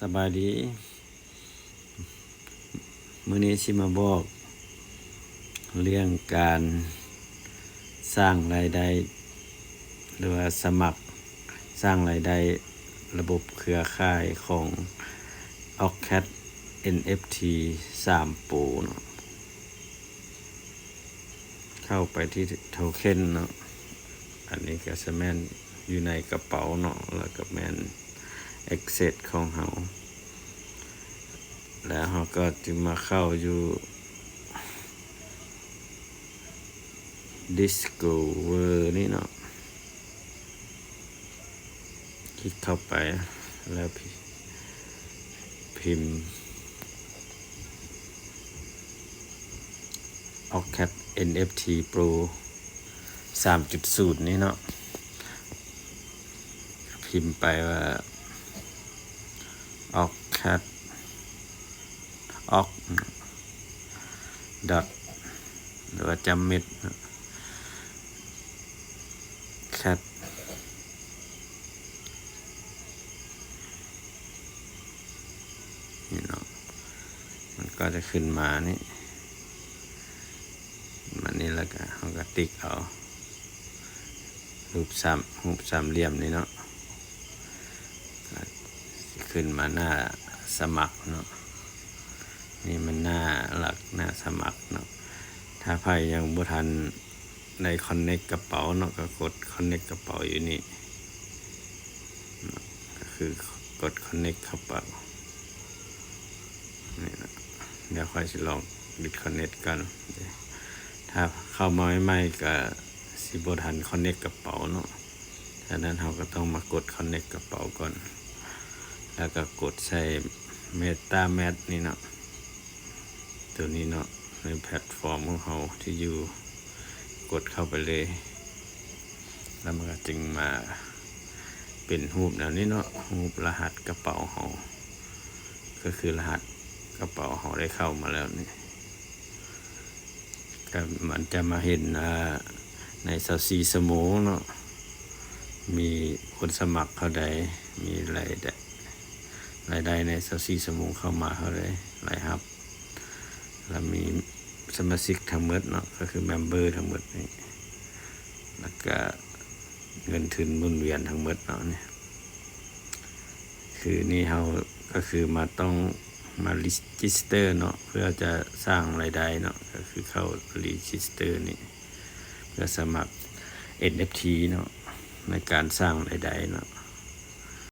สบายดีมื้อนี้สิมาบอกเรื่องการสร้างรายได้หรือว่าสมัครสร้างรายได้ระบบเครือข่ายของ Occat NFT 3 Pro เนาะเข้าไปที่โทเค็นเนาะอันนี้ก็จะแม่นอยู่ในกระเป๋าเนาะแล้วก็แม่น Access ของเฮาแล้วเราก็จะมาเข้าอยู่ Discover นี่เนาะคลิกเข้าไปแล้วพิมพ์ Occat NFT Pro 3.0 นี่เนาะพิมพ์ไปว่า Occat dot หรือว่าจำเม็ด cat นี่เนาะมันก็จะขึ้นมานี่มันนี่แล้วก็เราก็ติ๊กเอารูปสามเหลี่ยมนี่เนาะขึ้นมาหน้าสมัครเนาะนี่มันหน้าหลักหน้าสมัครเนาะถ้าใครยังบ่ทันในคอนเนคกระเป๋าเนาะก็กดคอนเนคกระเป๋าอยู่นี่ก็คือกดคอนเนคกระเป๋านี่นะเดี๋ยวค่อยสิลองดิสคอนเนคกันถ้าเข้ามาใหม่ๆก็สิบ่ทันคอนเนคกระเป๋าเนาะฉะนั้นเราก็ต้องมากดคอนเนคกระเป๋าก่อนแล้วก็กดใช้ MetaMask นี่เนาะตัวนี้เนาะในแพลตฟอร์มของเราที่อยู่กดเข้าไปเลยแล้วมันก็จึงมาเป็นรูปแนวนี้เนาะรูปรหัสกระเป๋าเราก็คือรหัสกระเป๋าเราได้เข้ามาแล้วนี่ก็มันจะมาเห็นใน24ชั่วโมงเนาะมีคนสมัครเท่าใดมีรายได้ใน24ชั่วโมงเข้ามาเท่าใดรายรับแล้วมีสมาชิกทั้งหมดเนาะก็คือเมมเบอร์ทั้งหมดนี่แล้วก็เงินทุนหมุนเวียนทั้งหมดเนาะนี่คือนี่เราก็คือต้องมารีจิสเตอร์เนาะเพื่อจะสร้างรายได้เนาะก็คือเข้ารีจิสเตอร์นี่เพื่อสมัคร NFT เนาะในการสร้างรายได้เนาะ